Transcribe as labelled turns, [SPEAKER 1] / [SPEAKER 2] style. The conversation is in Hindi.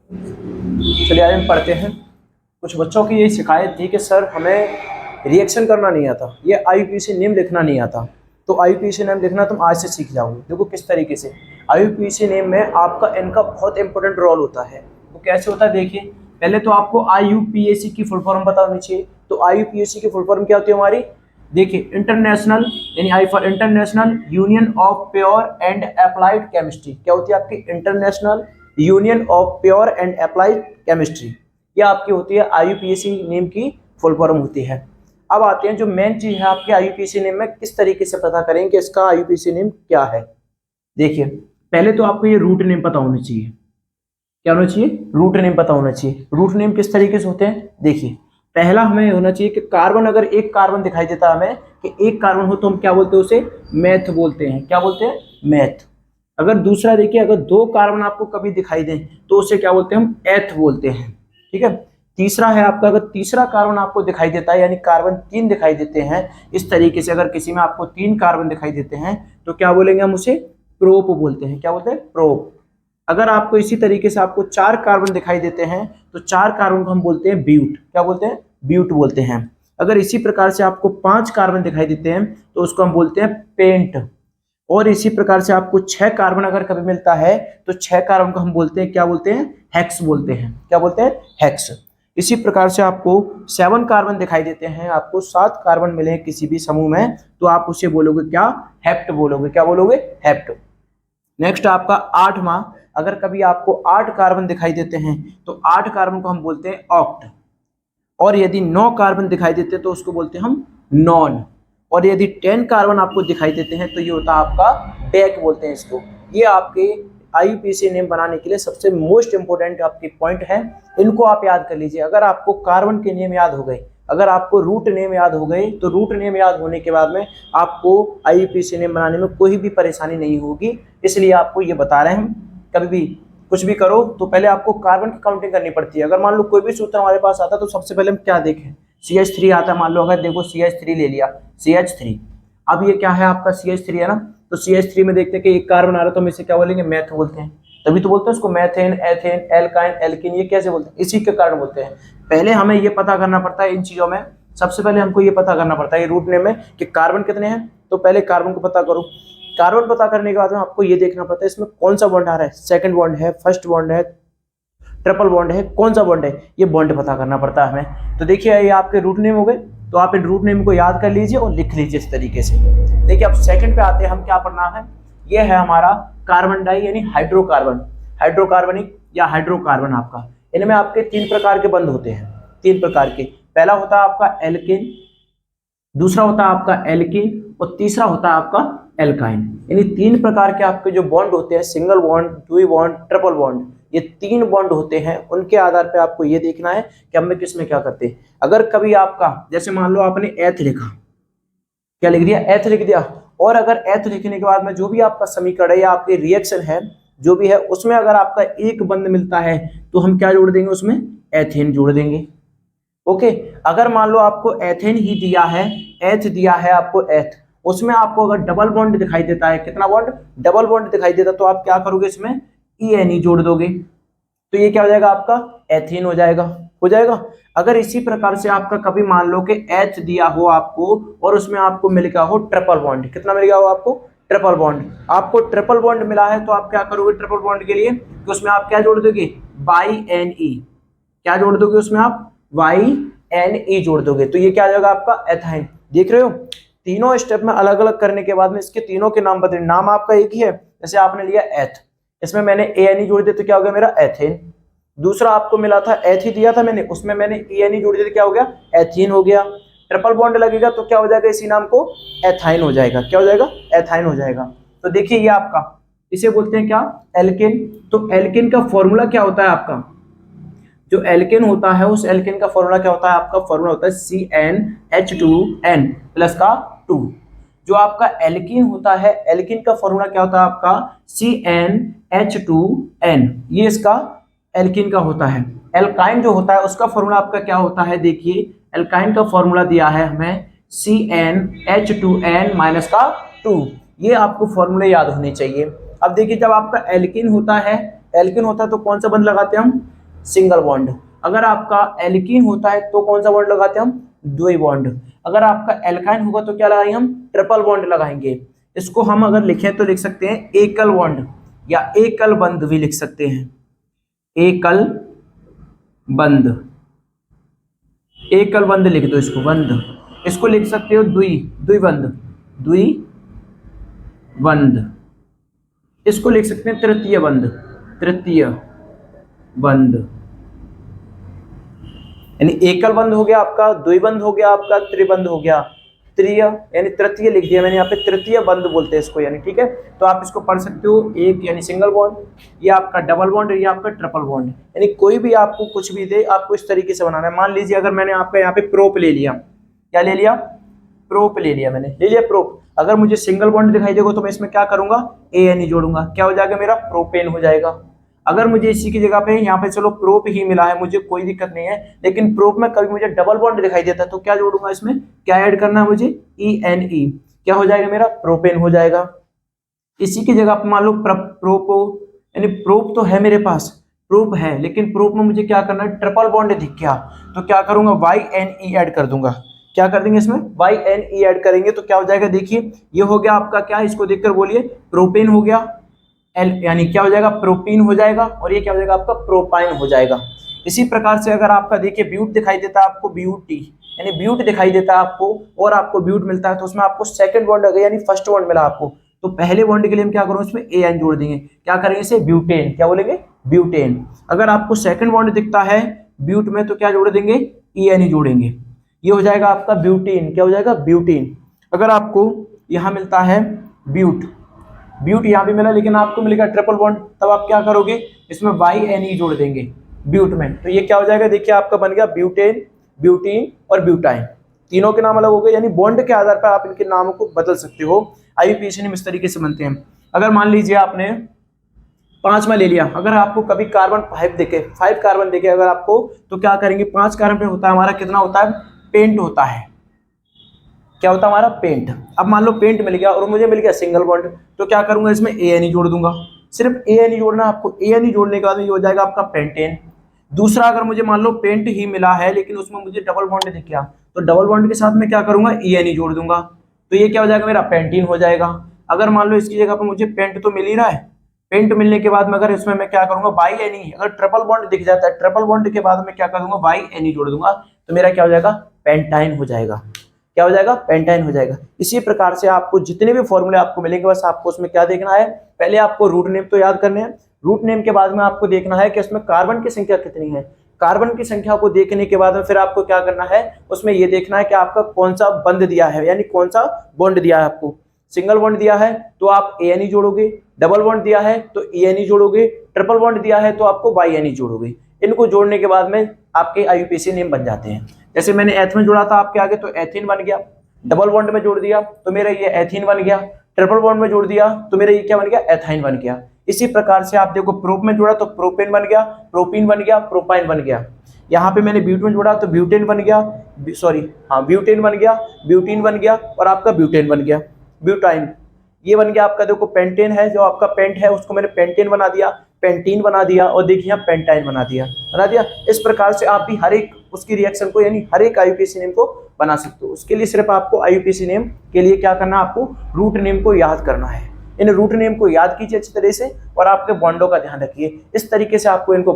[SPEAKER 1] चलिए आज हम पढ़ते हैं। कुछ बच्चों की यही शिकायत थी कि सर हमें रिएक्शन करना नहीं आता, ये आईयूपीएसी नेम लिखना नहीं आता। तो आईयूपीएसी नेम लिखना तुम आज से सीख जाओगे। देखो किस तरीके से आईयूपीएसी नेम में आपका एन का बहुत इंपॉर्टेंट रोल होता है। तो कैसे होता है देखिए, पहले तो आपको आईयूपीएसी की फुल फॉर्म पता होनी चाहिए। तो आईयूपीएसी की फुल फॉर्म क्या होती है हमारी, देखिए इंटरनेशनल, यानी I for international union of pure and applied chemistry. क्या होती है आपकी, international union of pure and applied chemistry. ये आपकी होती है आईयूपीएसी नेम की फुल फॉर्म होती है। अब आते हैं जो मेन चीज है आपके आईयूपीएसी नेम में, किस तरीके से पता करें कि इसका आईयूपीएसी नेम क्या है। देखिए पहले तो आपको ये रूट नेम पता होना चाहिए। क्या होना चाहिए, रूट नेम पता होना चाहिए। रूट नेम किस तरीके से होते हैं, देखिए पहला हमें होना चाहिए कि कार्बन, अगर एक कार्बन दिखाई देता है हमें कि एक कार्बन हो तो हम क्या बोलते हैं, उसे मैथ बोलते हैं। क्या बोलते हैं, मैथ। अगर दूसरा देखिए, अगर दो कार्बन आपको कभी दिखाई दें तो उसे क्या बोलते हैं, हम एथ बोलते हैं। ठीक है। तीसरा है आपका, अगर तीसरा कार्बन आपको दिखाई देता है, यानी कार्बन 3 दिखाई देते हैं इस तरीके से, अगर किसी में आपको 3 कार्बन दिखाई देते हैं तो क्या बोलेंगे, हम उसे प्रोप बोलते हैं। क्या बोलते हैं, प्रोप। अगर आपको इसी तरीके से आपको 4 कार्बन दिखाई देते हैं तो 4 कार्बन को हम बोलते हैं ब्यूट। क्या बोलते हैं, ब्यूट बोलते हैं। अगर इसी प्रकार से आपको 5 कार्बन दिखाई देते हैं तो उसको हम बोलते हैं पेंट। और इसी प्रकार से आपको 6 कार्बन अगर कभी मिलता है तो 6 कार्बन को हम बोलते हैं, क्या बोलते हैं, हेक्स बोलते हैं। क्या बोलते हैं, हेक्स। इसी प्रकार से आपको 7 कार्बन दिखाई देते हैं, आपको 7 कार्बन मिले हैं किसी भी समूह में तो आप उसे बोलोगे क्या, हेप्ट बोलोगे। क्या बोलोगे, हेप्ट। नेक्स्ट आपका 8वां, अगर कभी आपको 8 कार्बन दिखाई देते हैं तो 8 कार्बन को हम बोलते हैं ऑक्ट। और यदि 9 कार्बन दिखाई देते हैं तो उसको बोलते हैं हम नॉन। और यदि 10 कार्बन आपको दिखाई देते हैं तो ये होता है आपका डेक बोलते हैं इसको। ये आपके आईयूपीएसी नेम बनाने के लिए सबसे मोस्ट इंपोर्टेंट आपके पॉइंट है, इनको आप याद कर लीजिए। अगर आपको कार्बन के नेम याद हो गए, अगर आपको रूट नेम याद हो गए तो रूट नेम याद होने के बाद में आपको आईयूपीएसी नेम बनाने में कोई भी परेशानी नहीं होगी। इसलिए आपको ये बता रहे हैं हम, कभी भी कुछ भी करो तो पहले आपको कार्बन की काउंटिंग करनी पड़ती है। अगर मान लो कोई भी सूत्र हमारे पास आता तो सबसे पहले हम क्या देखें, CH3 आता है। मान लो अगर देखो CH3 ले लिया, CH3, अब ये क्या है आपका CH3 है ना, तो CH3 में देखते हैं कि एक कार्बन आ रहा है तो हम इसे क्या बोलेंगे, मैथ बोलते हैं। तभी तो बोलते हैं उसको मैथेन, एथेन, एल्काइन, एल्किन। ये कैसे बोलते हैं, इसी के कारण बोलते हैं। पहले हमें ये पता करना पड़ता है इन चीजों में, सबसे पहले हमको ये पता करना पड़ता है रूट नेम में कि कार्बन कितने हैं। तो पहले कार्बन को पता करो। कार्बन पता करने के बाद में आपको ये देखना पड़ता है इसमें कौन सा बॉन्ड आ रहा है, सेकंड बॉन्ड है, फर्स्ट बॉन्ड है, ट्रिपल बॉन्ड है, कौन सा बॉन्ड है, ये बॉन्ड पता करना पड़ता है हमें। तो देखिए ये आपके रूट नेम हो गए, तो आप इन रूट नेम को याद कर लीजिए और लिख लीजिए इस तरीके से। देखिए अब सेकंड पे आते हैं, हम क्या पढ़ना है, ये है हमारा कार्बन डाई यानी हाइड्रोकार्बन, हाइड्रोकार्बनिक या हाइड्रोकार्बन। आपका इनमें आपके 3 प्रकार के बंध होते हैं, 3 प्रकार के। पहला होता है आपका एल्केन, दूसरा होता है आपका एल्कीन और तीसरा होता है आपका एल्काइन। यानी 3 प्रकार के आपके जो बॉन्ड होते हैं, सिंगल बॉन्ड, द्वि बॉन्ड, ट्रिपल बॉन्ड, ये 3 बॉन्ड होते हैं। उनके आधार पे आपको ये देखना है कि हम किस में क्या करते हैं। अगर कभी आपका, जैसे मान लो आपने एथ लिखा, क्या लिख दिया, एथ लिख दिया, और अगर एथ लिखने के बाद में जो भी आपका समीकरण है या आपकी रिएक्शन है जो भी है उसमें अगर आपका एक बंध मिलता है तो हम क्या जोड़ देंगे, उसमें एथेन जोड़ देंगे। ओके। अगर मान लो आपको एथेन ही दिया है, एथ दिया है आपको एथ, उसमें आपको अगर डबल बॉन्ड दिखाई देता है, कितना बॉन्ड, डबल बॉन्ड दिखाई देता, तो आप क्या करोगे, इसमें ई जोड़ दोगे तो ये क्या हो जाएगा, आपका एथीन हो जाएगा, हो जाएगा। अगर इसी प्रकार से आपका कभी मान लो कि एच दिया हो आपको और उसमें आपको मिल गया हो ट्रिपल बॉन्ड, कितना मिल गया हो आपको, ट्रिपल बॉन्ड, आपको ट्रिपल बॉन्ड मिला है तो आप क्या करोगे ट्रिपल बॉन्ड के लिए, कि उसमें आप क्या जोड़ दोगे, बाई एन ई, क्या जोड़ दोगे उसमें आप, YNE जोड़ दोगे, तो ये क्या आ जाएगा आपका एथाइन। देख रहे हो, तीनों स्टेप में अलग अलग करने के बाद में इसके तीनों के नाम बदले, नाम आपका एक ही है। जैसे आपने लिया एथ, इसमें मैंने ANE जोड़ दिया तो क्या हो गया मेरा एथेन। दूसरा आपको मिला था एथ ही दिया था मैंने, उसमें मैंने ENE जोड़ दिया तो क्या हो गया, एथीन हो गया। ट्रिपल बॉन्ड लगेगा तो क्या हो जाएगा, इसी नाम को एथाइन हो जाएगा। क्या हो जाएगा, एथाइन हो जाएगा। तो देखिए ये आपका, इसे बोलते हैं क्या, एल्केन। तो एल्केन का फॉर्मूला क्या होता है आपका, जो एल्केन होता है उस एल्केन का फॉर्मूला क्या होता है, आपका फॉर्मूला होता है CnH2n प्लस का 2। जो आपका एल्कीन होता है, एल्कीन का फॉर्मूला क्या होता है आपका CnH2n, ये इसका एल्कीन का होता है। एल्काइन जो होता है उसका फॉर्मूला आपका क्या होता है, देखिए एल्काइन का फॉर्मूला दिया है हमें CnH2n माइनस का 2। ये आपको फॉर्मूले याद होने चाहिए। अब देखिए जब आपका एल्कीन होता है, एल्कीन होता है तो कौन सा बंध लगाते हैं हम, सिंगल बॉन्ड। अगर आपका एल्कीन होता है तो कौन सा बॉन्ड लगाते हैं हम, द्वि बॉन्ड। अगर आपका एल्काइन होगा तो क्या लगाएंगे हम, ट्रिपल बॉन्ड लगाएंगे। इसको हम अगर लिखें तो लिख सकते हैं एकल बॉन्ड या एकल बंध भी लिख सकते हैं, एकल बंध, एकल बंध लिख दो इसको, बंध। इसको लिख सकते हो द्विबंध, द्विबंध। इसको लिख सकते हैं तृतीय बंध, तृतीय बंध। यानी एकल बंध हो गया आपका, द्विबंध हो गया आपका, त्रिबंध हो गया, त्रिय यानी तृतीय लिख दिया मैंने यहाँ पे, तृतीय बंध बोलते हैं इसको यानी, ठीक है। तो आप इसको पढ़ सकते हो, एक यानी सिंगल बॉन्ड, ये आपका डबल बॉन्ड, ये आपका ट्रिपल बॉन्ड। यानी कोई भी आपको कुछ भी दे, आपको इस तरीके से बनाना है। मान लीजिए अगर मैंने आपका यहाँ पे प्रोप ले लिया, क्या ले लिया, प्रोप ले लिया, मैंने ले लिया प्रोप। अगर मुझे सिंगल बॉन्ड दिखाई देगा तो मैं इसमें क्या करूंगा, AN जोड़ूंगा, क्या हो जाएगा मेरा, प्रोपेन हो जाएगा। अगर मुझे इसी की जगह पे यहाँ पे चलो प्रोप ही मिला है, मुझे कोई दिक्कत नहीं है, लेकिन प्रोप में कभी मुझे डबल बॉन्ड दिखाई देता है तो क्या जोड़ूंगा इसमें, क्या ऐड करना है मुझे, ENE, क्या हो जाएगा मेरा, प्रोपेन हो जाएगा। इसी की जगह पे मान लो प्रोपो, यानी प्रोप तो है मेरे पास, प्रोप है, लेकिन प्रोप में मुझे क्या करना है, ट्रिपल बॉन्ड दिख गया तो क्या करूंगा, YNE ऐड कर दूंगा। क्या कर देंगे इसमें, YNE ऐड करेंगे तो क्या हो जाएगा, देखिए ये हो गया आपका क्या, इसको देखकर बोलिए, प्रोपेन हो गया, यानी क्या हो जाएगा, प्रोपीन हो जाएगा, और ये क्या हो जाएगा आपका, प्रोपाइन हो जाएगा। इसी प्रकार से अगर आपका देखिए ब्यूट दिखाई देता है आपको, BUT यानी ब्यूट दिखाई देता है आपको, और आपको ब्यूट मिलता है तो उसमें आपको सेकंड बॉन्ड आ गया, यानी फर्स्ट बॉन्ड मिला आपको, तो पहले बॉन्ड के लिए हम क्या करेंगे, उसमें AN जोड़ देंगे, क्या करेंगे इसे, ब्यूटेन, क्या बोलेंगे, ब्यूटेन। अगर आपको सेकंड बॉन्ड दिखता है ब्यूट में तो क्या जोड़ देंगे, ENE जोड़ेंगे, ये हो जाएगा आपका ब्यूटीन, क्या हो जाएगा, ब्यूटीन। अगर आपको यहाँ मिलता है ब्यूट, ब्यूट यहाँ भी मिला लेकिन आपको मिलेगा ट्रिपल बॉन्ड, तब आप क्या करोगे, इसमें YNE जोड़ देंगे ब्यूट में, तो ये क्या हो जाएगा, देखिए आपका बन गया ब्यूटेन, ब्यूटीन और ब्यूटाइन। तीनों के नाम अलग हो गए, यानी बॉन्ड के आधार पर आप इनके नामों को बदल सकते हो। IUPAC इस तरीके से बनते हैं। अगर मान लीजिए आपने 5 में ले लिया, अगर आपको कभी कार्बन 5 देखे, 5 कार्बन देखे अगर आपको, तो क्या करेंगे, 5 कार्बन पे होता है हमारा कितना होता है, पेंट होता है, क्या होता है हमारा, पेंट। अब मान लो पेंट मिल गया और मुझे मिल गया सिंगल बॉन्ड, तो क्या करूंगा, इसमें ANE जोड़ दूंगा, सिर्फ ANE जोड़ना आपको, ANE जोड़ने के बाद ये हो जाएगा आपका पेंटेन। दूसरा अगर मुझे मान लो पेंट ही मिला है लेकिन उसमें मुझे डबल बॉन्ड दिख गया, तो डबल बॉन्ड के साथ में क्या करूंगा, ENE जोड़ दूंगा, तो ये क्या हो जाएगा मेरा, पेंटीन हो जाएगा। अगर मान लो इसकी जगह पर मुझे पेंट तो मिल ही रहा है, पेंट मिलने के बाद में अगर इसमें मैं क्या करूंगा, YNE, अगर ट्रिपल बॉन्ड दिख जाता है, ट्रिपल बॉन्ड के बाद में क्या करूंगा, YNE जोड़ दूंगा, तो मेरा क्या हो जाएगा, पेंटाइन हो जाएगा, क्या हो जाएगा, पेंटाइन हो जाएगा। इसी प्रकार से आपको जितने भी फॉर्मूले आपको मिलेंगे, बस आपको उसमें क्या देखना है, पहले आपको रूट नेम तो याद करने हैं, रूट नेम के बाद में आपको देखना है कि उसमें कार्बन की संख्या कितनी है। कार्बन की संख्या को देखने के बाद में फिर आपको क्या करना है, उसमें ये देखना है कि आपका कौन सा बंध दिया है, यानी कौन सा बॉन्ड दिया है आपको। सिंगल बॉन्ड दिया है तो आप ANE जोड़ोगे, डबल बॉन्ड दिया है तो ENE जोड़ोगे, ट्रिपल बॉन्ड दिया है तो आपको YNE जोड़ोगे। इनको जोड़ने के बाद में आपके IUPAC नेम बन जाते हैं। जैसे मैंने एथ में जोड़ा था आपके आगे, तो एथीन बन गया, डबल बॉन्ड में जोड़ दिया तो मेरा ये एथीन बन गया, ट्रिपल बॉन्ड में जोड़ दिया तो मेरा ये क्या बन गया, एथाइन बन गया। इसी प्रकार से आप देखो, प्रोप में जोड़ा तो प्रोपेन बन गया, प्रोपीन बन गया, प्रोपाइन बन गया। यहाँ पे मैंने ब्यूट में जोड़ा तो ब्यूटेन बन गया, ब्यूटेन बन गया, ब्यूटीन बन गया, और आपका ब्यूटेन बन गया, ब्यूटाइन। ये बन गया आपका, देखो पेंटेन है, जो आपका पेंट है उसको मैंने पेंटेन बना दिया, पेंटीन बना दिया, और देखिए यहाँ पेंटाइन बना दिया। इस प्रकार से आप भी हर एक उसकी रिएक्शन को, यानी हर एक IUPAC नेम को बना सकते हो। उसके लिए सिर्फ आपको IUPAC नेम के लिए क्या करना है, आपको रूट नेम को याद करना है। इन रूट नेम को याद कीजिए अच्छी तरह से, और आपके बॉन्डों का ध्यान रखिए। इस तरीके से आपको इनको